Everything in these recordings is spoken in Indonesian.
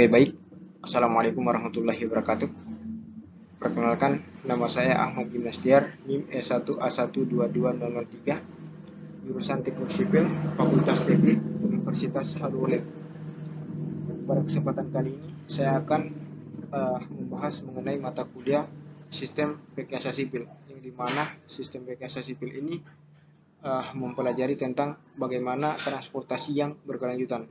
Oke, baik. Assalamualaikum warahmatullahi wabarakatuh. Perkenalkan, nama saya Ahmad Gimnastiar, NIM E1A1220003, jurusan Teknik Sipil, Fakultas Teknik, Universitas Harun Oleh. Pada kesempatan kali ini, saya akan membahas mengenai mata kuliah Sistem Rekayasa Sipil, yang dimana Sistem Rekayasa Sipil ini mempelajari tentang bagaimana transportasi yang berkelanjutan.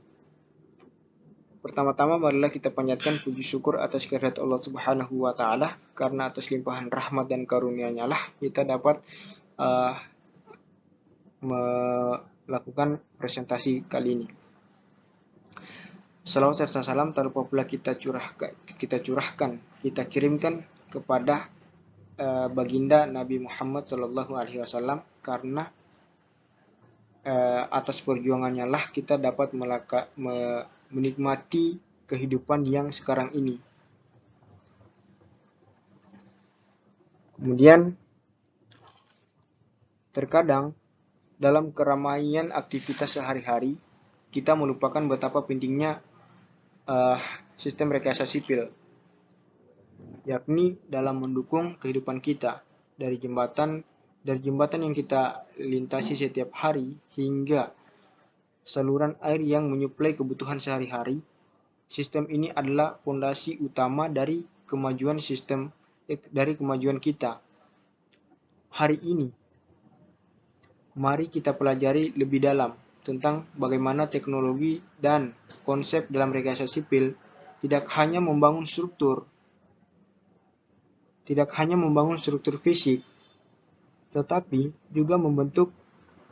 Pertama-tama marilah kita panjatkan puji syukur atas kehadirat Allah Subhanahu wa taala, karena atas limpahan rahmat dan karunia-Nya lah kita dapat melakukan presentasi kali ini. Salawat serta salam tak lupa pula kita kirimkan kepada baginda Nabi Muhammad SAW, karena atas perjuangannya lah kita dapat menikmati kehidupan yang sekarang ini. Kemudian terkadang dalam keramaian aktivitas sehari-hari kita melupakan betapa pentingnya sistem rekayasa sipil, yakni dalam mendukung kehidupan kita dari jembatan yang kita lintasi setiap hari hingga saluran air yang menyuplai kebutuhan sehari-hari. Sistem ini adalah fondasi utama dari kemajuan kita. Hari ini, mari kita pelajari lebih dalam tentang bagaimana teknologi dan konsep dalam rekayasa sipil tidak hanya membangun struktur fisik, tetapi juga membentuk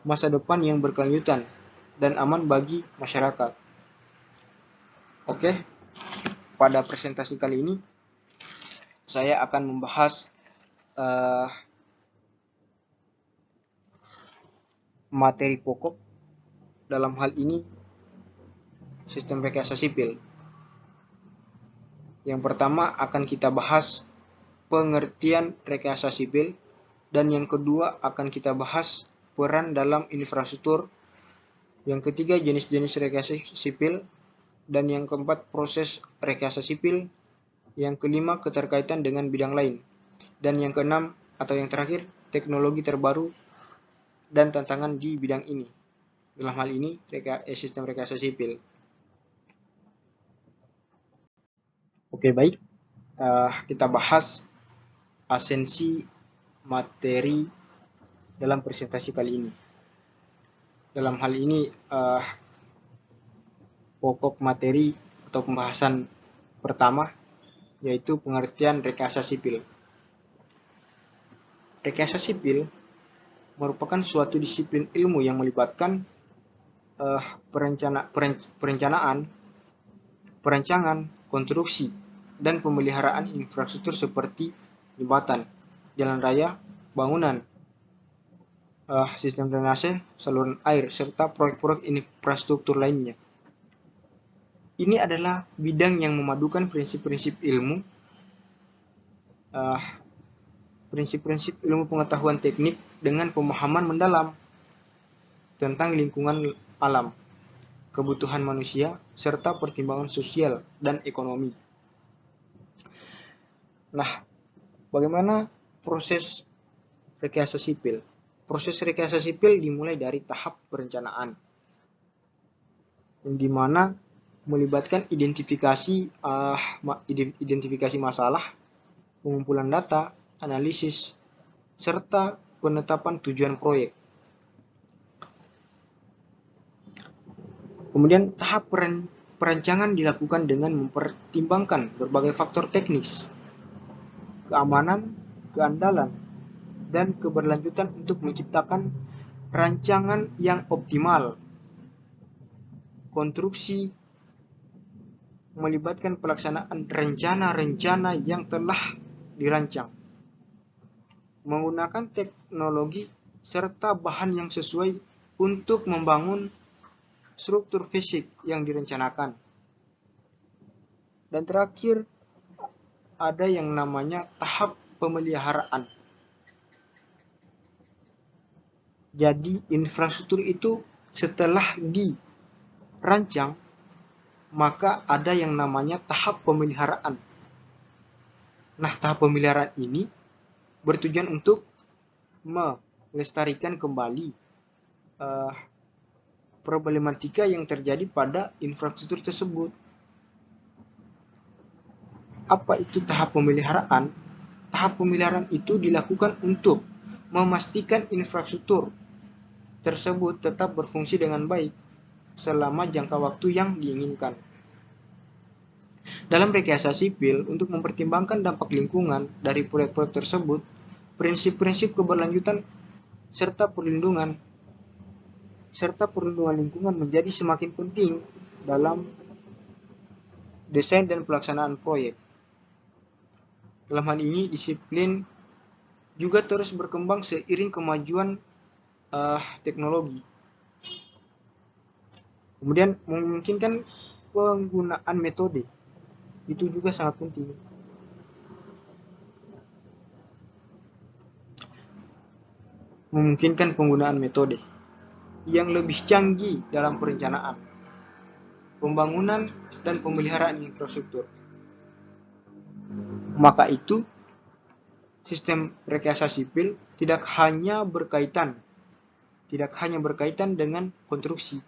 masa depan yang berkelanjutan dan aman bagi masyarakat. Oke, pada presentasi kali ini saya akan membahas materi pokok dalam hal ini sistem rekayasa sipil. Yang pertama akan kita bahas pengertian rekayasa sipil, dan yang kedua akan kita bahas peran dalam infrastruktur, yang ketiga jenis-jenis rekayasa sipil, dan yang keempat proses rekayasa sipil, yang kelima keterkaitan dengan bidang lain, dan yang keenam atau yang terakhir teknologi terbaru dan tantangan di bidang ini, dalam hal ini sistem rekayasa sipil. Oke, baik, kita bahas esensi materi dalam presentasi kali ini. Dalam hal ini pokok materi atau pembahasan pertama yaitu pengertian rekayasa sipil. Rekayasa sipil merupakan suatu disiplin ilmu yang melibatkan perencanaan, konstruksi, dan pemeliharaan infrastruktur seperti jembatan, jalan raya, bangunan, sistem drainase, saluran air, serta proyek-proyek infrastruktur lainnya. Ini adalah bidang yang memadukan prinsip-prinsip ilmu pengetahuan teknik dengan pemahaman mendalam tentang lingkungan alam, kebutuhan manusia, serta pertimbangan sosial dan ekonomi. Nah, bagaimana proses rekayasa sipil? Proses rekayasa sipil dimulai dari tahap perencanaan, yang dimana melibatkan identifikasi masalah, pengumpulan data, analisis, serta penetapan tujuan proyek. Kemudian tahap perancangan dilakukan dengan mempertimbangkan berbagai faktor teknis, keamanan, keandalan, dan keberlanjutan untuk menciptakan rancangan yang optimal. Konstruksi melibatkan pelaksanaan rencana-rencana yang telah dirancang, menggunakan teknologi serta bahan yang sesuai untuk membangun struktur fisik yang direncanakan. Dan terakhir ada yang namanya tahap pemeliharaan. Jadi infrastruktur itu setelah dirancang maka ada yang namanya tahap pemeliharaan. Nah, tahap pemeliharaan ini bertujuan untuk melestarikan kembali problematika yang terjadi pada infrastruktur tersebut. Apa itu tahap pemeliharaan? Tahap pemeliharaan itu dilakukan untuk memastikan infrastruktur tersebut tetap berfungsi dengan baik selama jangka waktu yang diinginkan. Dalam rekayasa sipil, untuk mempertimbangkan dampak lingkungan dari proyek-proyek tersebut, prinsip-prinsip keberlanjutan serta perlindungan lingkungan menjadi semakin penting dalam desain dan pelaksanaan proyek. Dalam hal ini, disiplin juga terus berkembang seiring kemajuan teknologi. Kemudian memungkinkan penggunaan metode, itu juga sangat penting. Memungkinkan penggunaan metode yang lebih canggih dalam perencanaan, pembangunan, dan pemeliharaan infrastruktur. Maka itu, sistem rekayasa sipil tidak hanya berkaitan dengan konstruksi,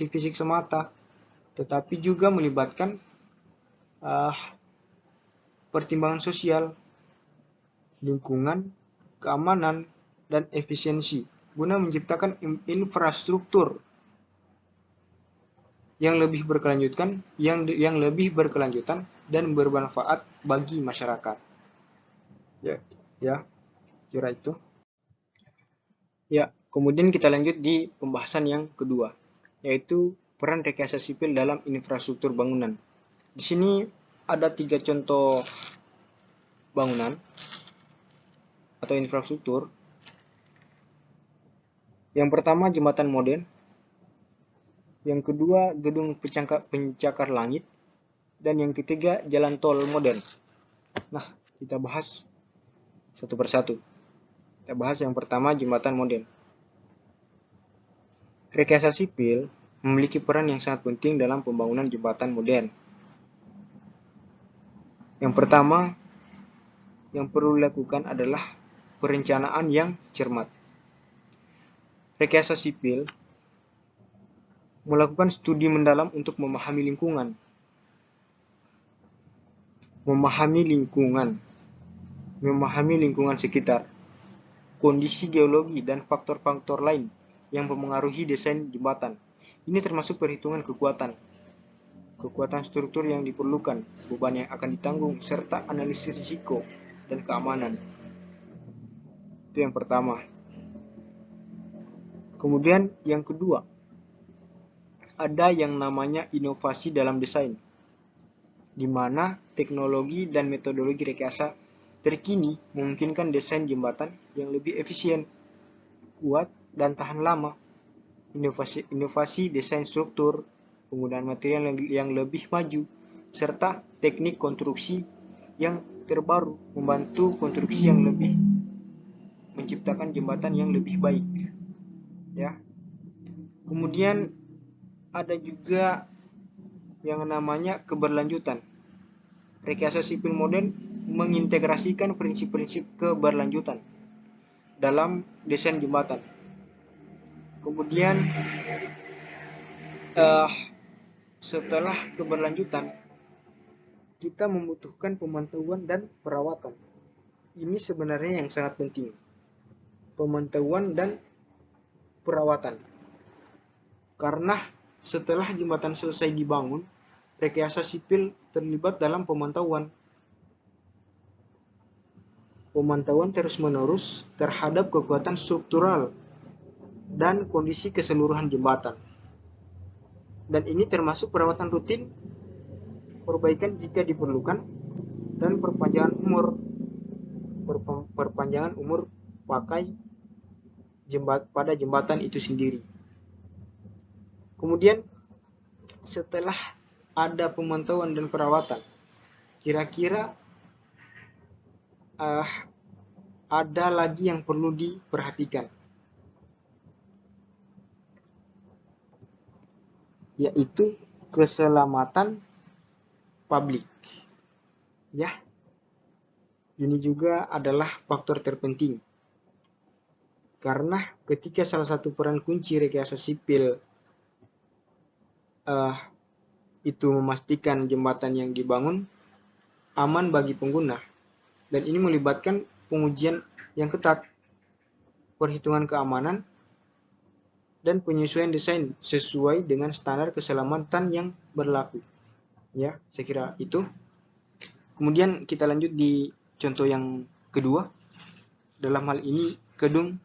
fisik semata, tetapi juga melibatkan pertimbangan sosial, lingkungan, keamanan, dan efisiensi guna menciptakan infrastruktur yang lebih berkelanjutan dan bermanfaat bagi masyarakat. Ya, kira itu. Ya, kemudian kita lanjut di pembahasan yang kedua, yaitu peran rekayasa sipil dalam infrastruktur bangunan. Di sini ada 3 contoh bangunan atau infrastruktur. Yang pertama, jembatan modern. Yang kedua, gedung pencakar langit. Dan yang ketiga, jalan tol modern. Nah, kita bahas satu persatu. Kita bahas yang pertama, jembatan modern. Rekayasa sipil memiliki peran yang sangat penting dalam pembangunan jembatan modern. Yang pertama yang perlu dilakukan adalah perencanaan yang cermat. Rekayasa sipil melakukan studi mendalam untuk memahami lingkungan sekitar, kondisi geologi, dan faktor-faktor lain yang mempengaruhi desain jembatan. Ini termasuk perhitungan kekuatan struktur yang diperlukan, beban yang akan ditanggung, serta analisis risiko dan keamanan. Itu yang pertama. Kemudian yang kedua, ada yang namanya inovasi dalam desain, di mana teknologi dan metodologi rekayasa terkini memungkinkan desain jembatan yang lebih efisien, kuat, dan tahan lama. Inovasi desain struktur, penggunaan material yang lebih maju, serta teknik konstruksi yang terbaru membantu konstruksi yang lebih menciptakan jembatan yang lebih baik. Ya. Kemudian ada juga yang namanya keberlanjutan. Rekayasa sipil modern mengintegrasikan prinsip-prinsip keberlanjutan dalam desain jembatan. Kemudian setelah keberlanjutan, kita membutuhkan pemantauan dan perawatan. Ini sebenarnya yang sangat penting. Pemantauan dan perawatan. Karena setelah jembatan selesai dibangun, rekayasa sipil terlibat dalam pemantauan terus-menerus terhadap kekuatan struktural dan kondisi keseluruhan jembatan. Dan ini termasuk perawatan rutin, perbaikan jika diperlukan, dan perpanjangan umur pakai pada jembatan itu sendiri. Kemudian setelah ada pemantauan dan perawatan, kira-kira ada lagi yang perlu diperhatikan. yaitu keselamatan publik. Ya, ini juga adalah faktor terpenting. Karena ketika salah satu peran kunci rekayasa sipil itu memastikan jembatan yang dibangun aman bagi pengguna, dan ini melibatkan pengujian yang ketat, perhitungan keamanan, dan penyesuaian desain sesuai dengan standar keselamatan yang berlaku. Ya, saya kira itu. Kemudian kita lanjut di contoh yang kedua. Dalam hal ini gedung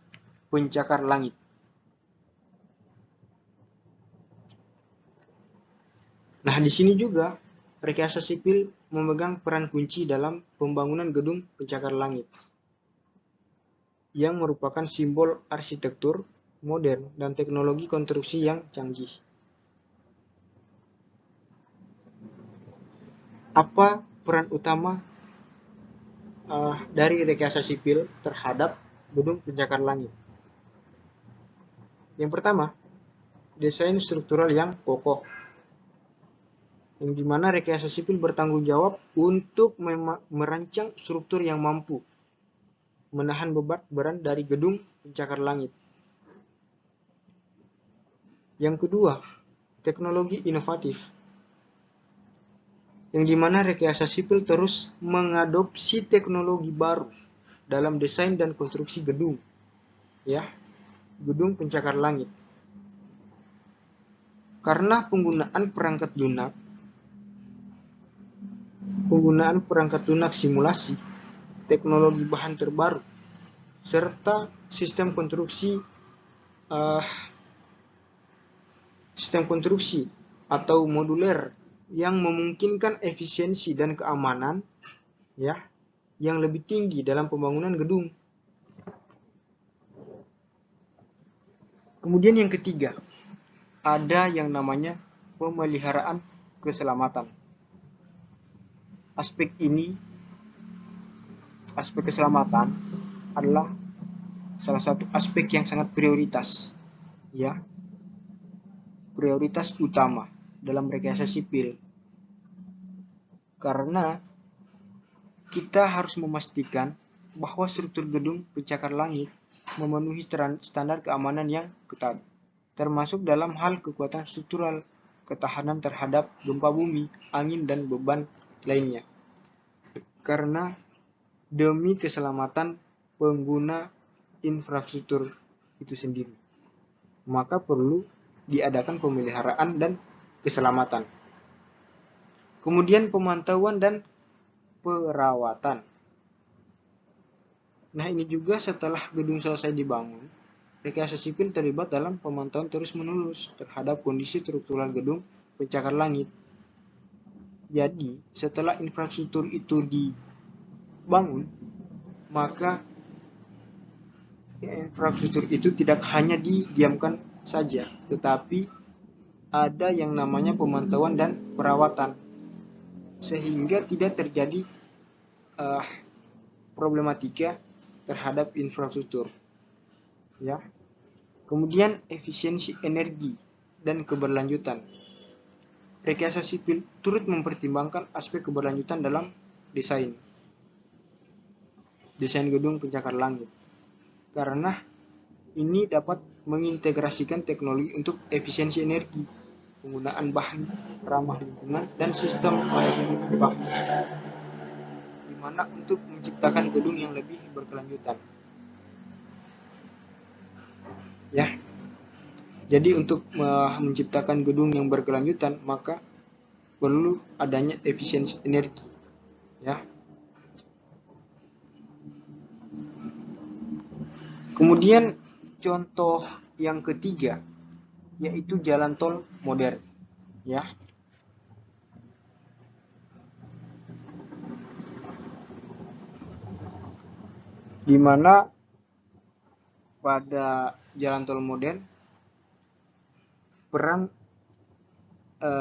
pencakar langit. Nah, di sini juga rekayasa sipil memegang peran kunci dalam pembangunan gedung pencakar langit, yang merupakan simbol arsitektur modern dan teknologi konstruksi yang canggih. Apa peran utama dari rekayasa sipil terhadap gedung pencakar langit? Yang pertama, desain struktural yang kokoh, yang dimana rekayasa sipil bertanggung jawab untuk merancang struktur yang mampu menahan beban dari gedung pencakar langit. Yang kedua, teknologi inovatif, yang dimana rekayasa sipil terus mengadopsi teknologi baru dalam desain dan konstruksi gedung, ya, gedung pencakar langit. Karena penggunaan perangkat lunak simulasi, teknologi bahan terbaru, serta sistem konstruksi atau moduler yang memungkinkan efisiensi dan keamanan, ya, yang lebih tinggi dalam pembangunan gedung. Kemudian yang ketiga, ada yang namanya pemeliharaan keselamatan. Aspek keselamatan adalah salah satu aspek yang sangat prioritas, ya, prioritas utama dalam rekayasa sipil. Karena kita harus memastikan bahwa struktur gedung pencakar langit memenuhi standar keamanan yang ketat, termasuk dalam hal kekuatan struktural, ketahanan terhadap gempa bumi, angin, dan beban lainnya. Karena demi keselamatan pengguna infrastruktur itu sendiri, maka perlu diadakan pemeliharaan dan keselamatan. Kemudian pemantauan dan perawatan. Nah, ini juga setelah gedung selesai dibangun, rekayasa sipil terlibat dalam pemantauan terus-menerus terhadap kondisi struktural gedung pencakar langit. Jadi, setelah infrastruktur itu dibangun, maka infrastruktur itu tidak hanya didiamkan saja, tetapi ada yang namanya pemantauan dan perawatan, sehingga tidak terjadi problematika terhadap infrastruktur, ya. Kemudian efisiensi energi dan keberlanjutan. Rekayasa sipil turut mempertimbangkan aspek keberlanjutan dalam desain gedung pencakar langit, karena ini dapat mengintegrasikan teknologi untuk efisiensi energi, penggunaan bahan ramah lingkungan, dan sistem manajemen bahan, di mana untuk menciptakan gedung yang lebih berkelanjutan. Ya, jadi untuk menciptakan gedung yang berkelanjutan, maka perlu adanya efisiensi energi, ya. Kemudian contoh yang ketiga yaitu jalan tol modern, ya. Di mana pada jalan tol modern peran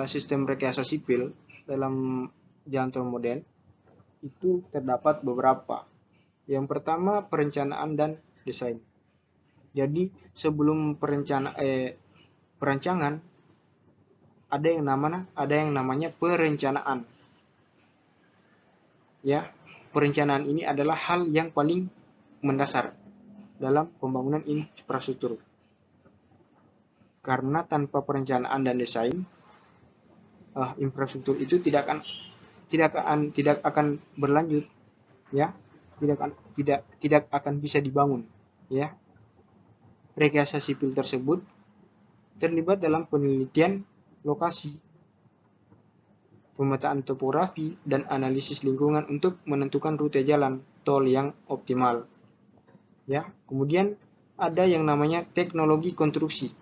sistem rekayasa sipil dalam jalan tol modern itu terdapat beberapa. Yang pertama, perencanaan dan desain. Jadi sebelum perancangan, ada yang namanya perencanaan. Ya, perencanaan ini adalah hal yang paling mendasar dalam pembangunan infrastruktur. Karena tanpa perencanaan dan desain, infrastruktur itu tidak akan berlanjut, ya, tidak akan bisa dibangun, ya. Rekayasa sipil tersebut terlibat dalam penelitian lokasi, pemetaan topografi, dan analisis lingkungan untuk menentukan rute jalan tol yang optimal. Ya, kemudian ada yang namanya teknologi konstruksi.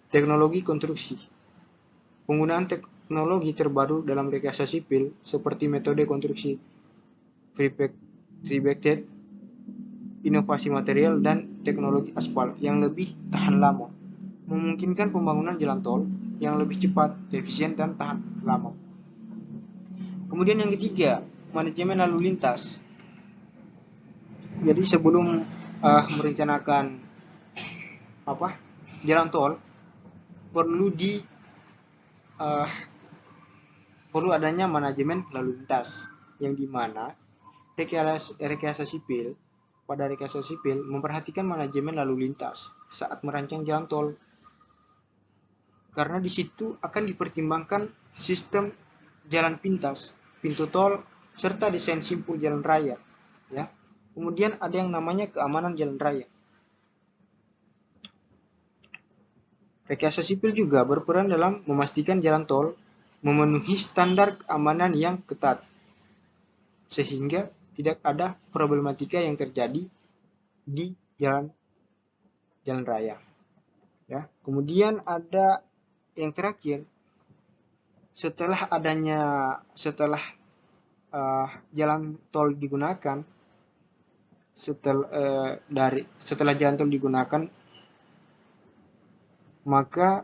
Teknologi konstruksi. Penggunaan teknologi terbaru dalam rekayasa sipil seperti metode konstruksi prefabricated, inovasi material, dan teknologi aspal yang lebih tahan lama memungkinkan pembangunan jalan tol yang lebih cepat, efisien, dan tahan lama. Kemudian yang ketiga, manajemen lalu lintas. Jadi sebelum merencanakan jalan tol, perlu adanya manajemen lalu lintas, yang dimana rekayasa sipil memperhatikan manajemen lalu lintas saat merancang jalan tol, karena di situ akan dipertimbangkan sistem jalan pintas, pintu tol, serta desain simpul jalan raya. Ya. Kemudian ada yang namanya keamanan jalan raya. Rekayasa sipil juga berperan dalam memastikan jalan tol memenuhi standar keamanan yang ketat, sehingga tidak ada problematika yang terjadi di jalan raya. Ya. Kemudian ada yang terakhir, setelah jalan tol digunakan, setelah jalan tol digunakan, maka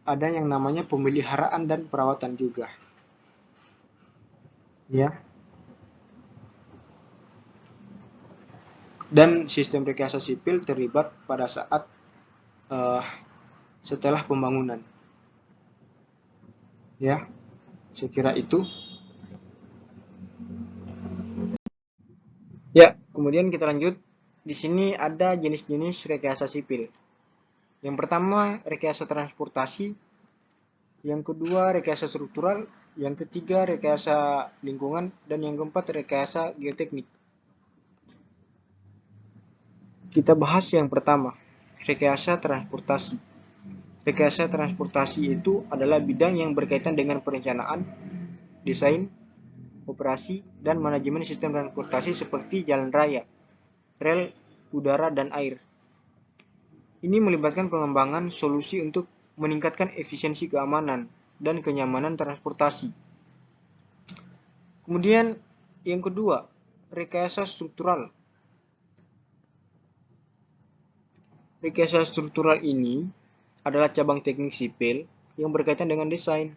ada yang namanya pemeliharaan dan perawatan juga. Ya. Dan sistem rekayasa sipil terlibat pada saat setelah pembangunan. Ya, saya kira itu. Ya, kemudian kita lanjut. Di sini ada jenis-jenis rekayasa sipil. Yang pertama, rekayasa transportasi. Yang kedua, rekayasa struktural. Yang ketiga, rekayasa lingkungan. Dan yang keempat, rekayasa geoteknik. Kita bahas yang pertama, rekayasa transportasi. Rekayasa transportasi itu adalah bidang yang berkaitan dengan perencanaan, desain, operasi, dan manajemen sistem transportasi seperti jalan raya, rel, udara, dan air. Ini melibatkan pengembangan solusi untuk meningkatkan efisiensi keamanan dan kenyamanan transportasi. Kemudian yang kedua, rekayasa struktural. Rekayasa struktural ini adalah cabang teknik sipil yang berkaitan dengan desain,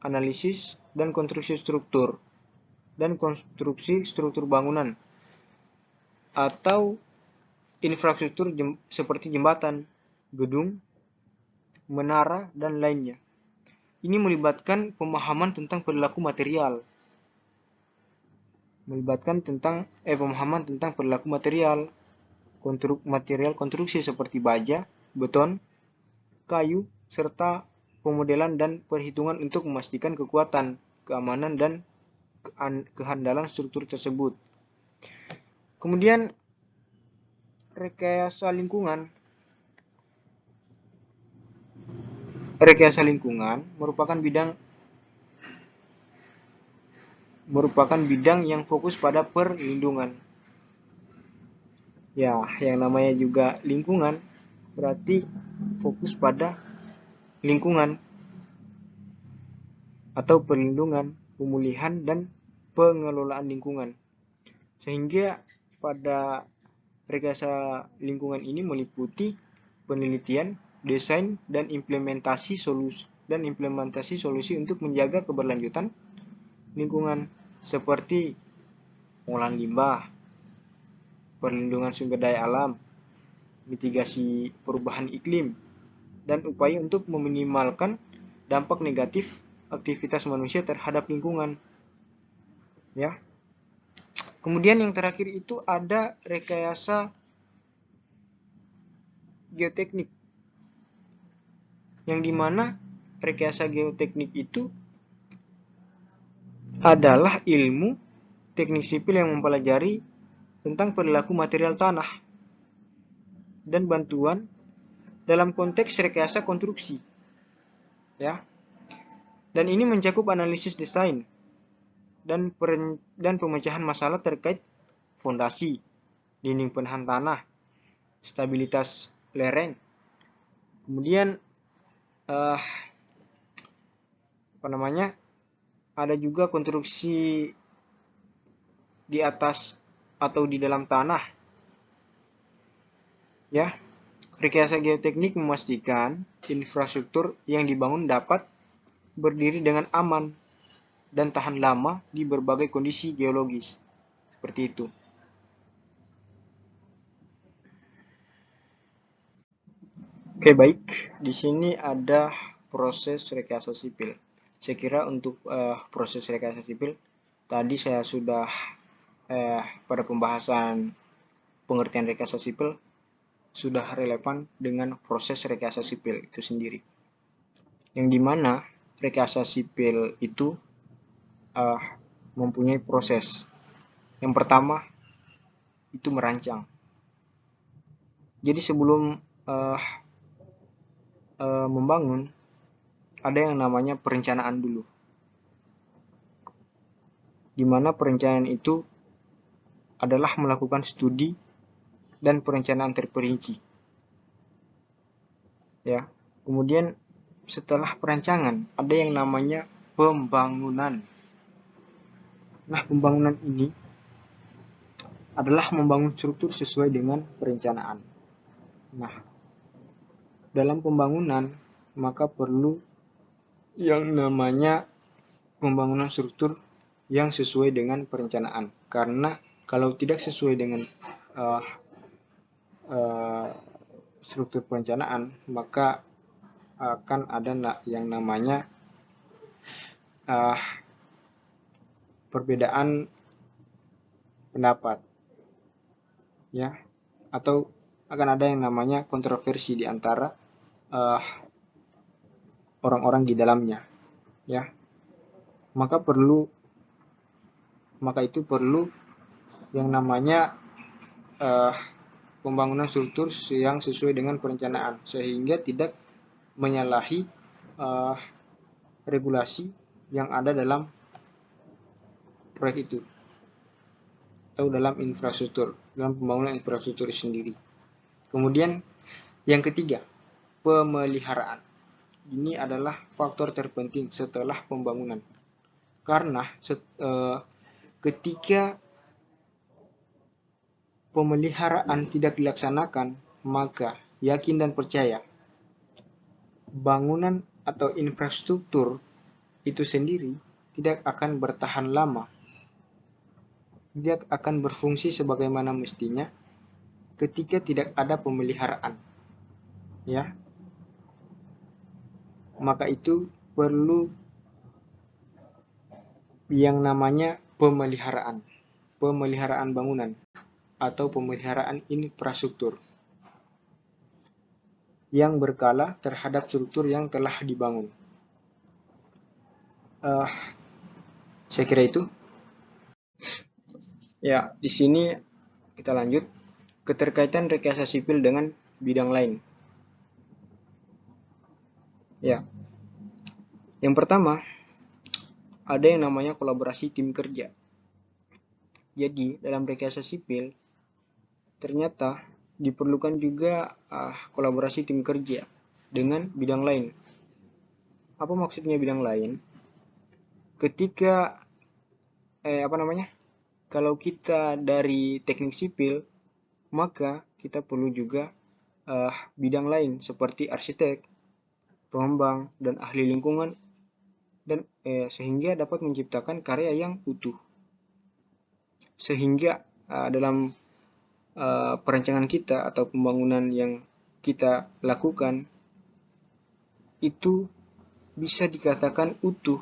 analisis, dan konstruksi struktur, dan konstruksi struktur bangunan atau infrastruktur seperti jembatan, gedung, menara, dan lainnya. Ini melibatkan pemahaman tentang perilaku material. Pemahaman tentang perilaku material konstruksi seperti baja, beton, kayu, serta pemodelan dan perhitungan untuk memastikan kekuatan, keamanan, dan kehandalan struktur tersebut. Kemudian rekayasa lingkungan. Rekayasa lingkungan merupakan bidang yang fokus pada perlindungan. Ya, yang namanya juga lingkungan berarti fokus pada lingkungan atau perlindungan, pemulihan, dan pengelolaan lingkungan. Sehingga pada rekayasa lingkungan ini meliputi penelitian, desain, dan implementasi solusi untuk menjaga keberlanjutan lingkungan seperti pengolahan limbah, perlindungan sumber daya alam, mitigasi perubahan iklim, dan upaya untuk meminimalkan dampak negatif aktivitas manusia terhadap lingkungan. Ya. Kemudian yang terakhir itu ada rekayasa geoteknik, yang dimana rekayasa geoteknik itu adalah ilmu teknik sipil yang mempelajari tentang perilaku material tanah dan bantuan dalam konteks rekayasa konstruksi. Ya. Dan ini mencakup analisis desain dan pemecahan masalah terkait fondasi, dinding penahan tanah, stabilitas lereng. Kemudian ada juga konstruksi di atas atau di dalam tanah. Ya, rekayasa geoteknik memastikan infrastruktur yang dibangun dapat berdiri dengan aman dan tahan lama di berbagai kondisi geologis. Seperti itu. Oke, baik. Di sini ada proses rekayasa sipil. Saya kira untuk proses rekayasa sipil tadi saya sudah pada pembahasan pengertian rekayasa sipil sudah relevan dengan proses rekayasa sipil itu sendiri. Yang dimana rekayasa sipil itu mempunyai proses. Yang pertama itu merancang. Jadi sebelum membangun ada yang namanya perencanaan dulu. Di mana perencanaan itu adalah melakukan studi dan perencanaan terperinci. Ya. Kemudian setelah perancangan ada yang namanya pembangunan. Nah, pembangunan ini adalah membangun struktur sesuai dengan perencanaan. Nah, dalam pembangunan maka perlu yang namanya pembangunan struktur yang sesuai dengan perencanaan. Karena kalau tidak sesuai dengan struktur perencanaan, maka akan ada yang namanya perbedaan pendapat, ya, atau akan ada yang namanya kontroversi di antara orang-orang di dalamnya, ya. Maka itu perlu yang namanya pembangunan struktur yang sesuai dengan perencanaan sehingga tidak menyalahi regulasi yang ada dalam proyek itu atau dalam infrastruktur, dalam pembangunan infrastruktur sendiri. Kemudian yang ketiga, pemeliharaan. Ini adalah faktor terpenting setelah pembangunan. Karena ketika pemeliharaan tidak dilaksanakan, maka yakin dan percaya bangunan atau infrastruktur itu sendiri tidak akan bertahan lama, tidak akan berfungsi sebagaimana mestinya ketika tidak ada pemeliharaan, ya. Maka itu perlu yang namanya pemeliharaan bangunan atau pemeliharaan infrastruktur yang berkala terhadap struktur yang telah dibangun. Saya kira itu. Ya, di sini kita lanjut keterkaitan rekayasa sipil dengan bidang lain. Ya. Yang pertama, ada yang namanya kolaborasi tim kerja. Jadi, dalam rekayasa sipil ternyata diperlukan juga kolaborasi tim kerja dengan bidang lain. Apa maksudnya bidang lain? Ketika kalau kita dari teknik sipil, maka kita perlu juga bidang lain seperti arsitek, pengembang, dan ahli lingkungan, dan sehingga dapat menciptakan karya yang utuh. Sehingga dalam perancangan kita atau pembangunan yang kita lakukan itu bisa dikatakan utuh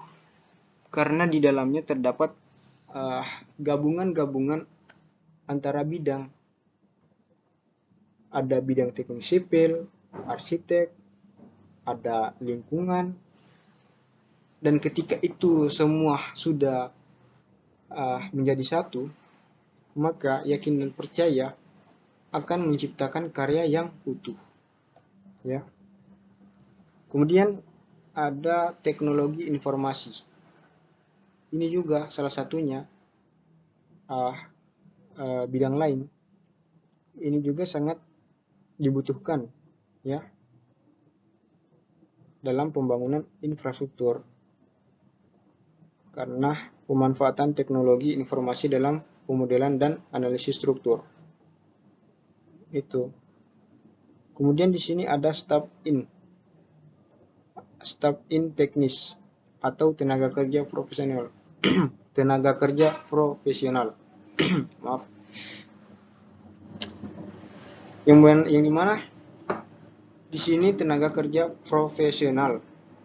karena di dalamnya terdapat gabungan-gabungan antara bidang. Ada bidang teknik sipil, arsitek, ada lingkungan, dan ketika itu semua sudah menjadi satu, maka yakin dan percaya akan menciptakan karya yang utuh. Ya. Kemudian ada teknologi informasi. Ini juga salah satunya bidang lain. Ini juga sangat dibutuhkan ya dalam pembangunan infrastruktur karena pemanfaatan teknologi informasi dalam pemodelan dan analisis struktur. Itu. Kemudian di sini ada staff in teknis atau tenaga kerja profesional. Tenaga kerja profesional. Maaf. Yang dimana di sini tenaga kerja profesional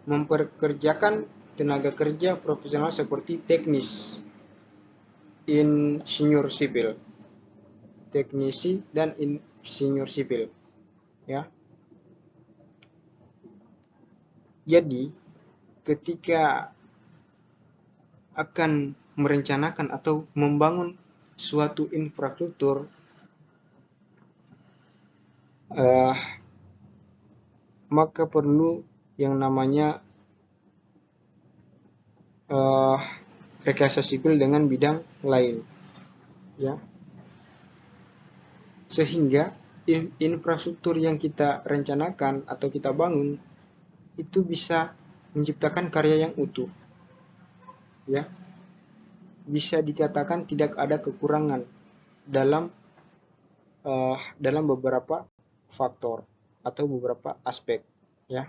memperkerjakan tenaga kerja profesional seperti teknis, insinyur sipil, teknisi dan insinyur sipil, ya. Jadi ketika akan merencanakan atau membangun suatu infrastruktur, maka perlu yang namanya rekayasa sipil dengan bidang lain, ya. Sehingga infrastruktur yang kita rencanakan atau kita bangun itu bisa menciptakan karya yang utuh, ya. Bisa dikatakan tidak ada kekurangan dalam beberapa faktor atau beberapa aspek, ya.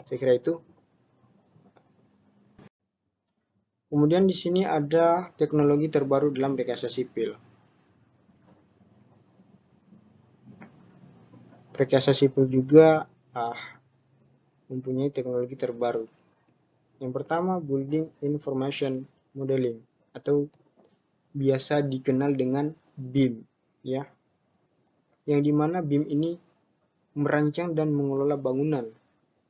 Saya kira itu. Kemudian di sini ada teknologi terbaru dalam rekayasa sipil. Rekayasa sipil juga mempunyai teknologi terbaru. Yang pertama, Building Information Modeling atau biasa dikenal dengan BIM, ya. Yang dimana BIM ini merancang dan mengelola bangunan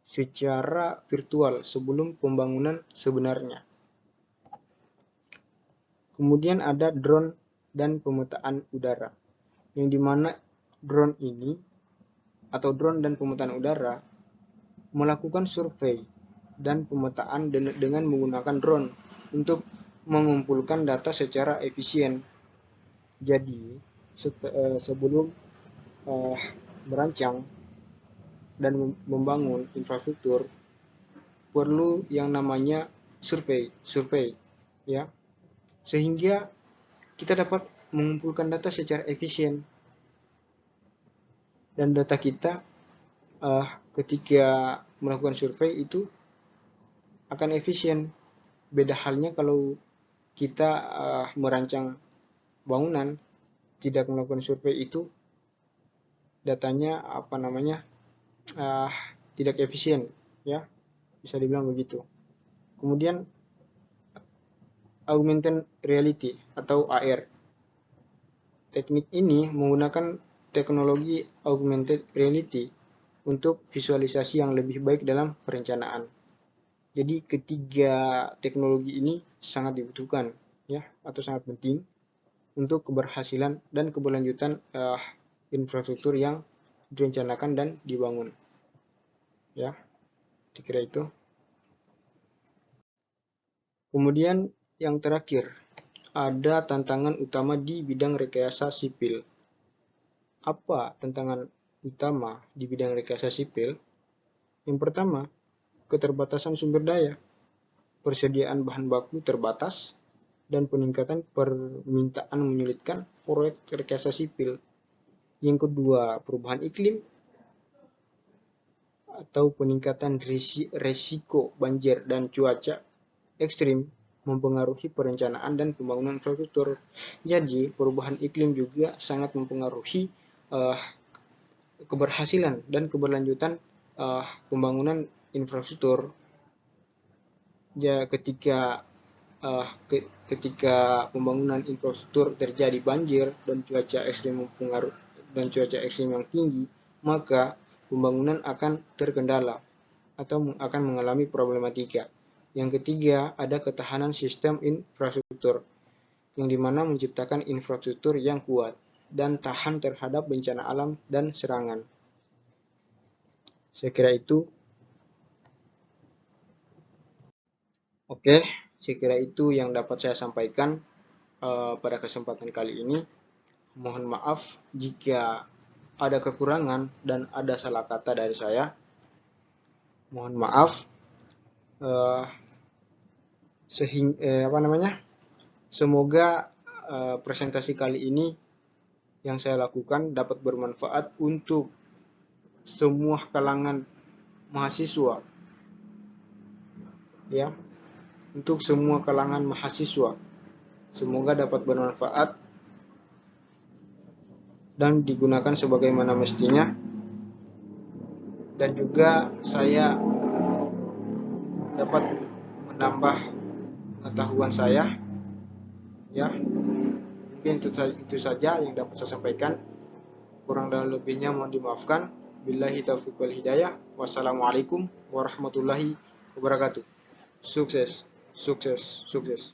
secara virtual sebelum pembangunan sebenarnya. Kemudian ada drone dan pemetaan udara, yang dimana drone ini atau drone dan pemetaan udara melakukan survei dan pemetaan dengan menggunakan drone untuk mengumpulkan data secara efisien. Jadi sebelum merancang dan membangun infrastruktur perlu yang namanya survei, ya. Sehingga kita dapat mengumpulkan data secara efisien dan data kita ketika melakukan survei itu akan efisien. Beda halnya kalau kita merancang bangunan tidak melakukan survei, itu datanya tidak efisien, ya, bisa dibilang begitu. Kemudian augmented reality atau AR. Teknik ini menggunakan teknologi augmented reality untuk visualisasi yang lebih baik dalam perencanaan. Jadi ketiga teknologi ini sangat dibutuhkan, ya, atau sangat penting untuk keberhasilan dan keberlanjutan infrastruktur yang direncanakan dan dibangun, ya. Dikira itu. Kemudian yang terakhir, ada tantangan utama di bidang rekayasa sipil. Apa tantangan utama di bidang rekayasa sipil? Yang pertama, keterbatasan sumber daya, persediaan bahan baku terbatas, dan peningkatan permintaan menyulitkan proyek rekayasa sipil. Yang kedua, perubahan iklim atau peningkatan risiko banjir dan cuaca ekstrim mempengaruhi perencanaan dan pembangunan infrastruktur. Jadi, perubahan iklim juga sangat mempengaruhi keberhasilan dan keberlanjutan pembangunan infrastruktur, ya ketika pembangunan infrastruktur terjadi banjir dan cuaca ekstrim yang tinggi, maka pembangunan akan terkendala atau akan mengalami problematika. Yang ketiga, ada ketahanan sistem infrastruktur, yang dimana menciptakan infrastruktur yang kuat dan tahan terhadap bencana alam dan serangan. Saya kira itu. Oke, saya kira itu yang dapat saya sampaikan pada kesempatan kali ini. Mohon maaf jika ada kekurangan dan ada salah kata dari saya. Mohon maaf. Semoga presentasi kali ini yang saya lakukan dapat bermanfaat untuk semua kalangan mahasiswa, ya, untuk semua kalangan mahasiswa. Semoga dapat bermanfaat dan digunakan sebagaimana mestinya, dan juga saya dapat menambah pengetahuan saya, ya. Mungkin itu saja yang dapat saya sampaikan. Kurang dan lebihnya mohon dimaafkan. Billahi taufiq wal hidayah. Wassalamualaikum warahmatullahi wabarakatuh. Sukses, sukses, sukses.